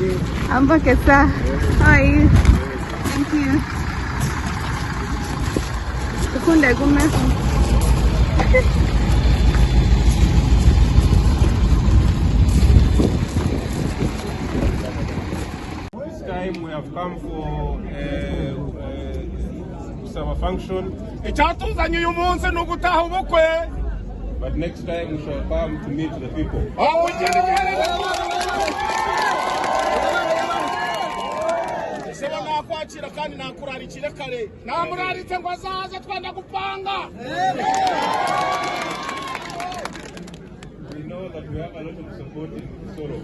I'm Bakessa. How are you? Thank you. Sekunde, gume. This time we have come for summer function. But next time we shall come to meet the people. We know that we have a lot of support in Soro.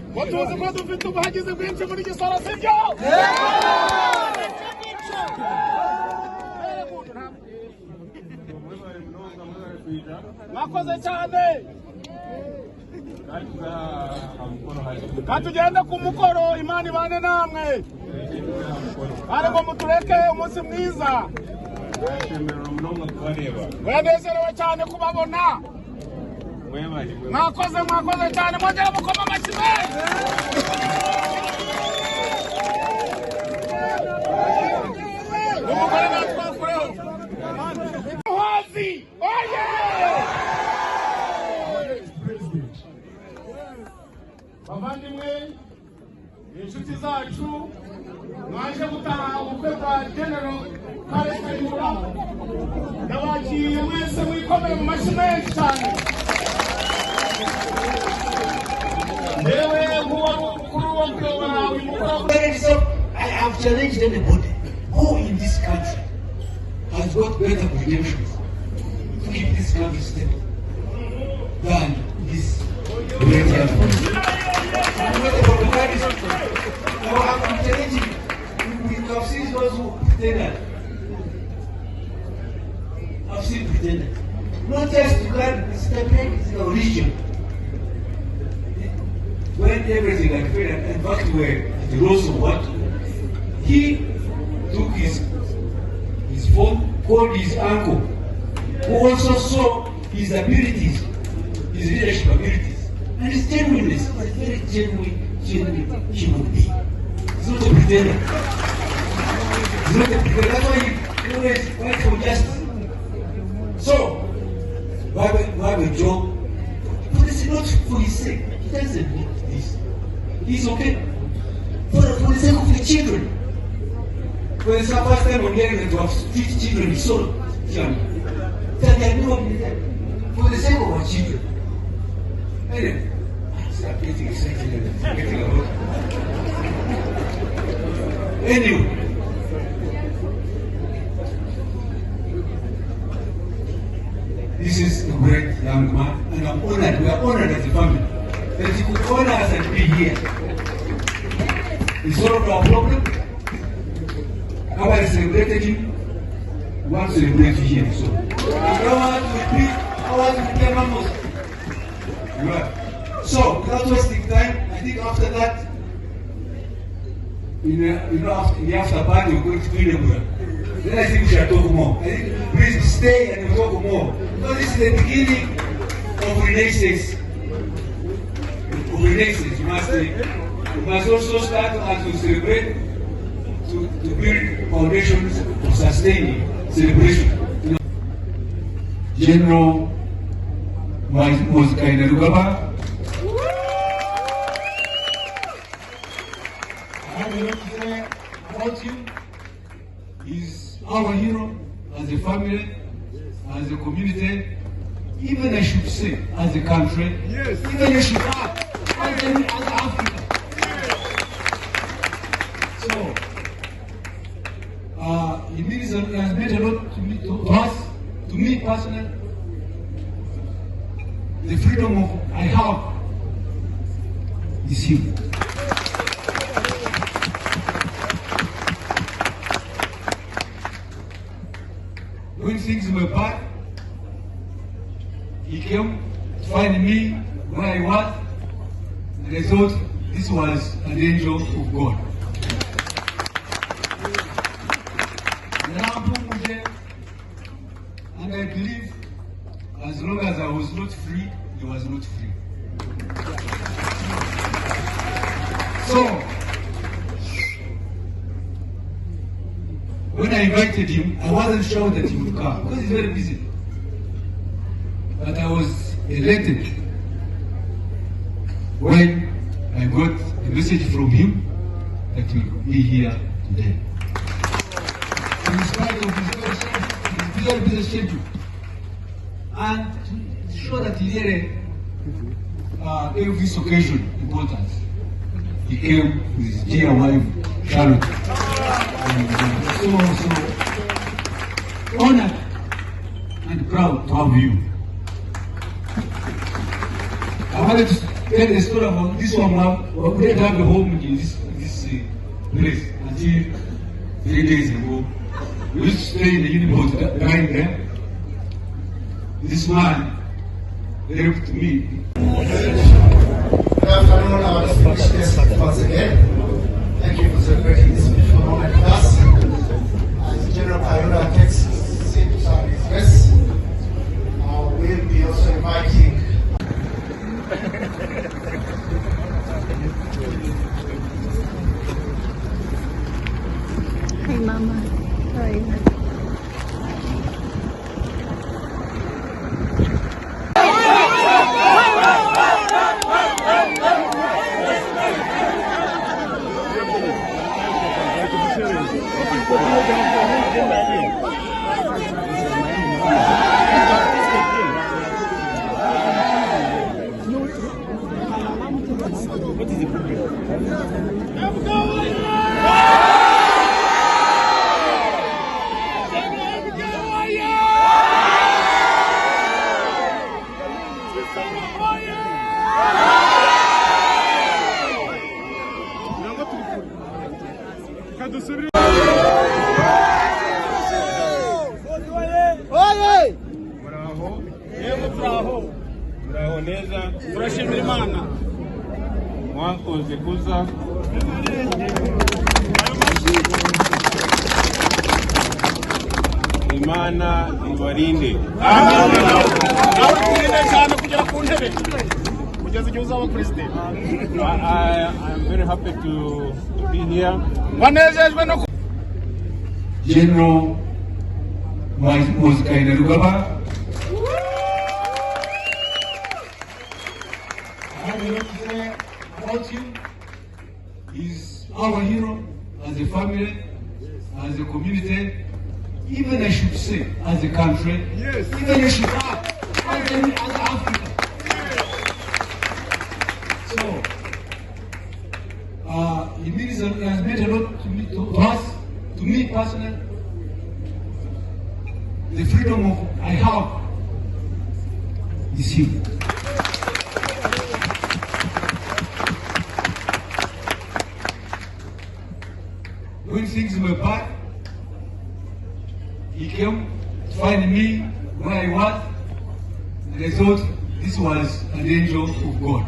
Katugenda ku mukoro imani bane namwe ariko mutureke umunsi mwiza mwanezerewe cyane kubabona mwakoze cyane mwongera mukoma amashyi umugore natwakureho Muhoozi bavandimwe inshuti zacu mwaje gutaha ubukwe bwa General Kale Kayihura ndabagiye mwese mwikomere mu mashyi menshi cyane ndewe nk'uwa mukuru wo kuyobora uyu mukobwa. I have challenged anybody who in this country has got better credentials to keep this country stable than this great young man. I'm challenging you. We have seen those who pretended. I've seen pretended. Not just to God, it's the religion. When everything had failed, and back to where the rules of what he took his phone, called his uncle, who also saw his abilities, his leadership abilities, and his genuineness. He's a very genuine human being. He's not a pretender. He's not a pretender. That's why he always fights for justice. So, why would Joe? But it's not for his sake. He doesn't need this. He's okay. For the sake of the children. When it's the first time I'm hearing that you have 50 children in Soro, that they are not for the sake of our children. Anyway, I'm getting excited and getting a lot. Anyway, this is a great young man, and I'm honored. We are honored as a family that he could honor us and be here. It's not our problem. Nobody celebrated him. We want to celebrate him. So, I want to repeat. I want to become almost. Right. So, without wasting time, I think after that, after the after party, we're going to do them. Then I think we shall talk more. I think please stay and we'll talk more. So this is the beginning of Renaissance. Renaissance. You must also start as we celebrate to build foundations of sustaining celebration. General Muhoozi Kayihura. I have a lot to say about you. He's our hero as a family, as a community, even I should say as a country, yes. Even I should add as Africa. So, it means it has meant a lot to us, to me personally. The freedom I have is him. When things were bad, he came to find me where I was, and I thought this was an angel of God. And I believe as long as I was not free, he was not free. So, I invited him, I wasn't sure that he would come because he's very busy. But I was elated when I got a message from him that he will be here today. In spite of his very busy schedule, and to show that he really gave this occasion importance, he came with his dear wife, Charlotte. And, so honored and proud to have you. I wanted to tell the story about this one. We didn't have a home in this place until 3 days ago. We used to stay in the Uniboat right there. This man helped me. Good afternoon, our distinguished guests once again. Thank you for celebrating this beautiful moment with us. As General Kayihura takes seat on his rest, we'll be also inviting Hey, Mama. Hi. Muraho neza, turashimira Imana mwakoze kuza. Imana ibarinde. Amen. Cyane kugera ku ntebe kugeza igihe uzaba president. I am very happy to be here. Wanezejwe no General Muhoozi Kayihura. I have a lot to say about him. He's our hero as a family, as a community, even I should say as a country, yes. Even I should add, as Africa. So, he has meant a lot to us, to me personally. The freedom I have is him. When things were bad, he came to find me where I was, and I thought this was an angel of God.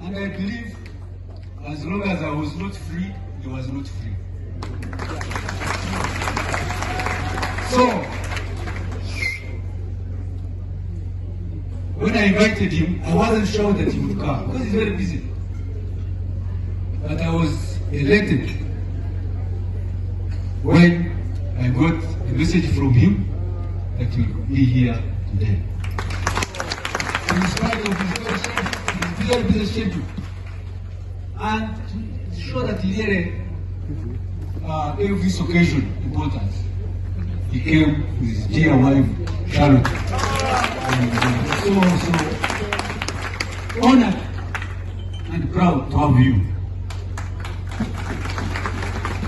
And I believe as long as I was not free, he was not free. So, when I invited him, I wasn't sure that he would come because he's very busy. But I was elated when I got a message from him that he will be here today. In spite of his very busy schedule, and to show that he really gave this occasion importance, he came with his dear wife, Charlotte. And so honored and proud to have you.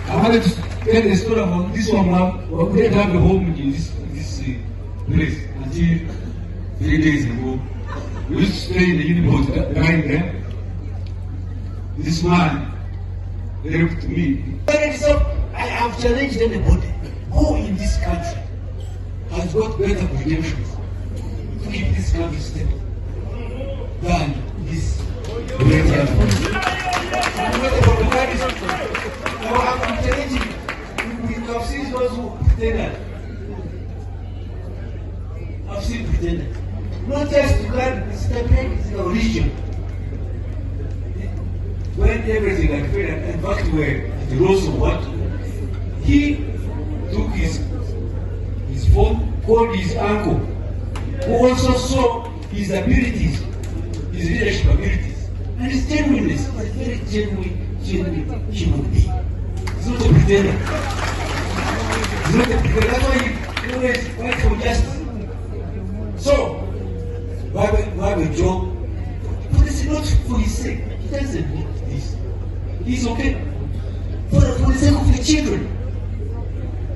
I wanted to tell the story about this one. We didn't have a home in this place until 3 days ago. We used to stay in the Uniboat right there. This man helped me. I have challenged anybody who in this country has got better credentials to keep this country stable than this great young man. I'm challenging you. We have seen those who pretend. I've seen pretenders. Not just to God, it's the religion. when everything had failed, in fact, were the loss of what? He took his phone, called his uncle, who also saw his abilities, his leadership abilities, and his genuineness. He's a very genuine human being. He's not a pretender. He's not a pretender. That's why he always fights for justice. So, why Joe? But it's not for his sake. He doesn't need this. He's okay. For the sake of the children.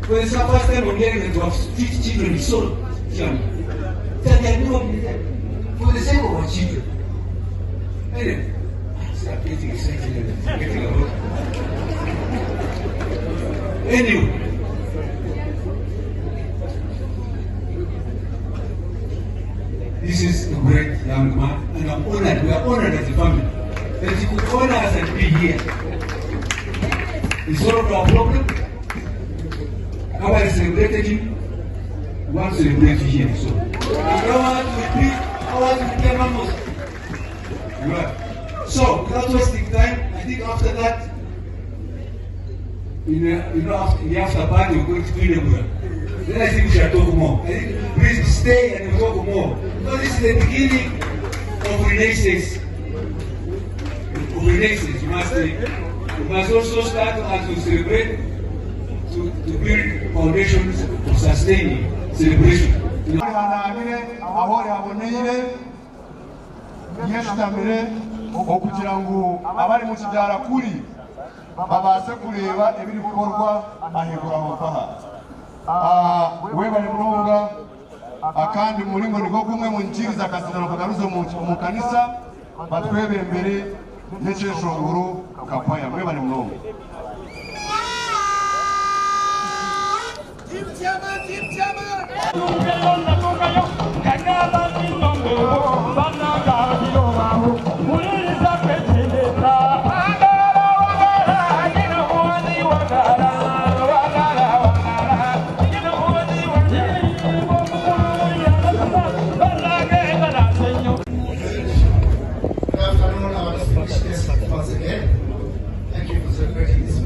For the first time on getting to have 50 children, he saw young. That they are not for the sake of our children. Anyway, I'm getting excited and getting a lot. Anyway, this is a great young man, and I'm honored, we are honored as a family, that he could honor us and be here. He solved our problem. How I celebrated him, we want to celebrate you here. So, I want to repeat, I want to become almost. So, without wasting time, I think after that, in the after party, we're going to do them well. Then I think we shall talk more. I think please stay and we'll talk more. Because this is the beginning of Renaissance. You must also start as we celebrate to build foundations of sustaining celebration. okugira ngu abali mu kidaala kuli babaase kuleeba ebiri kukorwa ahengura hopaha. Webale mulonga akandi mulingo niko gumwe mu njiriza kasirano kagaruzo mu kanisa batwebembere n'ekyeshongoro kakwaya. Webale mulonga. Once again, thank you for celebrating this